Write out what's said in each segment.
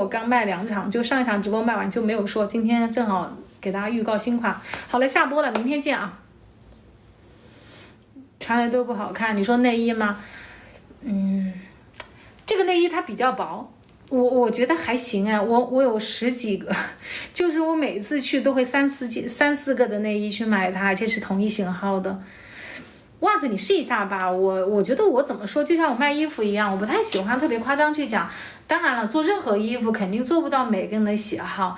我刚卖2场，就上一场直播卖完就没有说，今天正好给大家预告新款。好了，下播了，明天见啊！穿的都不好看，你说内衣吗？这个内衣它比较薄，我觉得还行哎，我有10几个，就是我每次去都会3、4个的内衣去买它，而且是同一型号的。袜子你试一下吧，我觉得我怎么说，就像我卖衣服一样，我不太喜欢特别夸张去讲。当然了，做任何衣服肯定做不到每个人的喜好，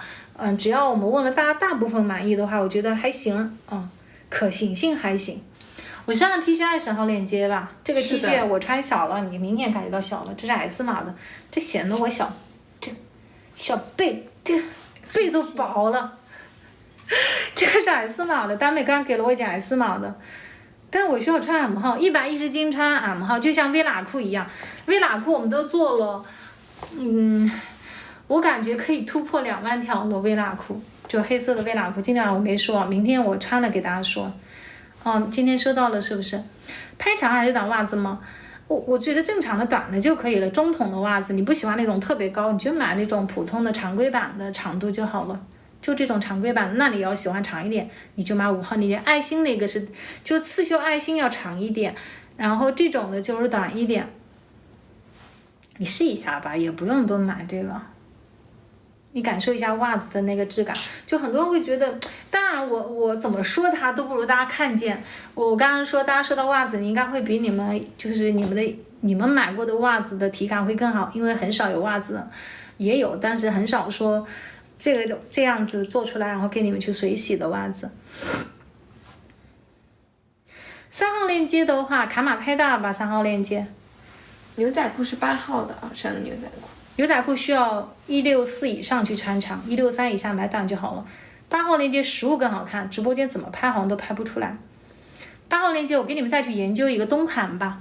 只要我们问了大部分满意的话，我觉得还行，可行性还行。我身上 T 恤20号链接吧，这个 T 恤我穿小了，你明显感觉到小了，这是 S 码的，这显得我小，这小背，这背都薄了。这个是 S 码的，耽美刚给了我一件 S 码的。但我需要穿 M 号，110斤穿 M 号，就像微喇裤一样。微喇裤我们都做了，我感觉可以突破2万条了。微喇裤就黑色的微喇裤，今天我没说，明天我穿了给大家说。今天收到了是不是？拍长还是短袜子吗？我觉得正常的短的就可以了，中筒的袜子，你不喜欢那种特别高，你就买那种普通的常规版的长度就好了。就这种常规版，那你要喜欢长一点，你就买5号那件爱心那个是，就刺绣爱心要长一点，然后这种的就是短一点。你试一下吧，也不用都买这个，你感受一下袜子的那个质感。就很多人会觉得，当然我怎么说它都不如大家看见。我刚刚说大家说到袜子，你应该会比你们买过的袜子的体感会更好，因为很少有袜子，也有，但是很少说。这样子做出来，然后给你们去水洗的袜子。3号链接的话，卡码拍大吧，3号链接。牛仔裤是8号的啊，上的牛仔裤。牛仔裤需要164以上去穿长，163以下买短就好了。8号链接实物更好看，直播间怎么拍好像都拍不出来。8号链接我给你们再去研究一个冬款吧。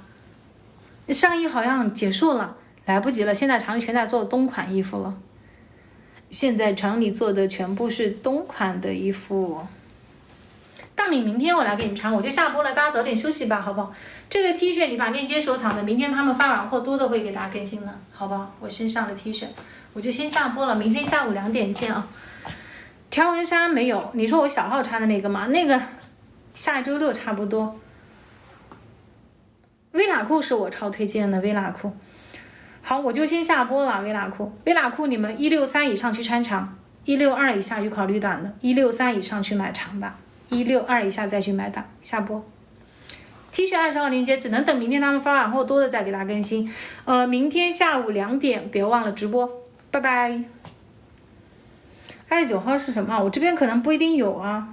上衣好像结束了，来不及了，现在厂里全在做冬款衣服了。现在厂里做的全部是冬款的衣服。大领明天我来给你们穿，我就下播了，大家早点休息吧，好不好？这个 T 恤你把链接收藏的，明天他们发完货多的会给大家更新的，好不好？我身上的 T 恤，我就先下播了，明天下午2点见啊。条纹衫没有，你说我小号穿的那个吗？那个下周6差不多。微喇裤是我超推荐的微喇裤。好，我就先下播了。微喇裤你们163以上去穿长，162以下去考虑短的，163以上去买长的，162以下再去买短。下播。T 恤20号链接只能等明天他们发完货多的再给大家更新。明天下午2点别忘了直播，拜拜。29号是什么？我这边可能不一定有啊。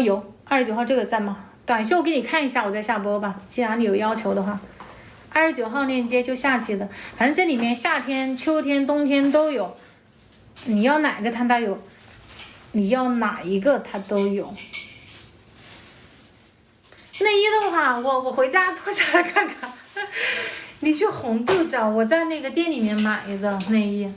有29号这个在吗？短袖我给你看一下，我再下播吧。既然你有要求的话。29号链接就夏季的，反正这里面夏天、秋天、冬天都有，你要哪个它都有，你要哪一个它都有。内衣的话，我回家脱下来看看。你去红度找，我在那个店里面买的内衣。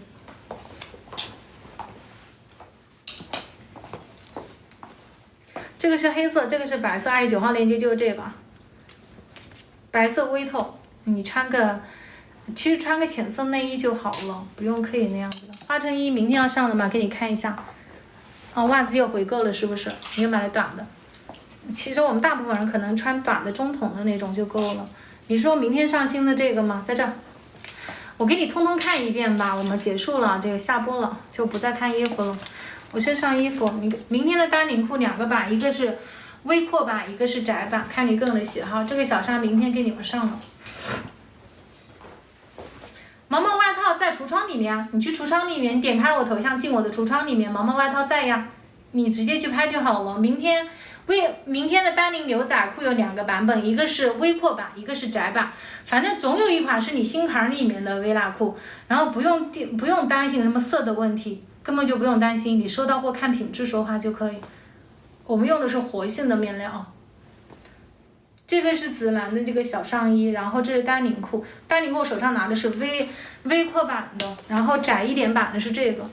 这个是黑色，这个是白色，29号链接就是这个，白色微透。你其实穿个浅色内衣就好了，不用刻意那样子的。花衬衣明天要上的嘛，给你看一下。袜子又回购了是不是？你又买了短的。其实我们大部分人可能穿短的中筒的那种就够了。你说明天上新的这个吗？在这儿，我给你通通看一遍吧。我们结束了，这个下播了，就不再看衣服了。我身上衣服，明天的单领裤2个版，一个是微阔版，一个是窄版，看你个人的喜好。这个小纱明天给你们上了。毛毛外套在橱窗里面啊，你去橱窗里面，你点开我头像进我的橱窗里面，毛毛外套在呀，你直接去拍就好了。明天的单领牛仔裤有2个版本，一个是微阔版，一个是窄版，反正总有一款是你心坎里面的微喇裤，然后不用担心什么色的问题，根本就不用担心，你收到货看品质说话就可以。我们用的是活性的面料。这个是紫蓝的这个小上衣，然后这是单领裤，单领裤我手上拿的是微阔版的，然后窄一点版的是这个。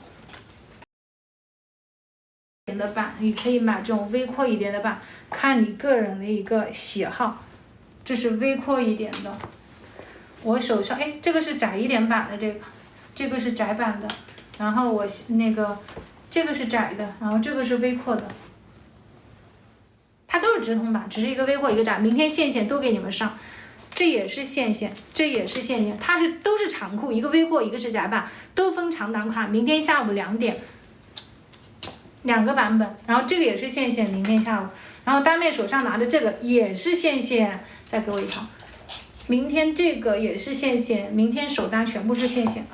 的版你可以买这种微阔一点的版，看你个人的一个喜好。这是微阔一点的，我手上这个是窄一点版的这个，这个是窄版的，然后我那个这个是窄的，然后这个是微阔的，它都是直通版，只是一个微阔一个窄。明天线线都给你们上，这也是线线，这也是线线，它都是长裤，一个微阔一个是窄版，都分长短款。明天下午2点，2个版本，然后这个也是线线，明天下午。然后单妹手上拿的这个也是线线，再给我一条。明天这个也是线线，明天首单全部是线线。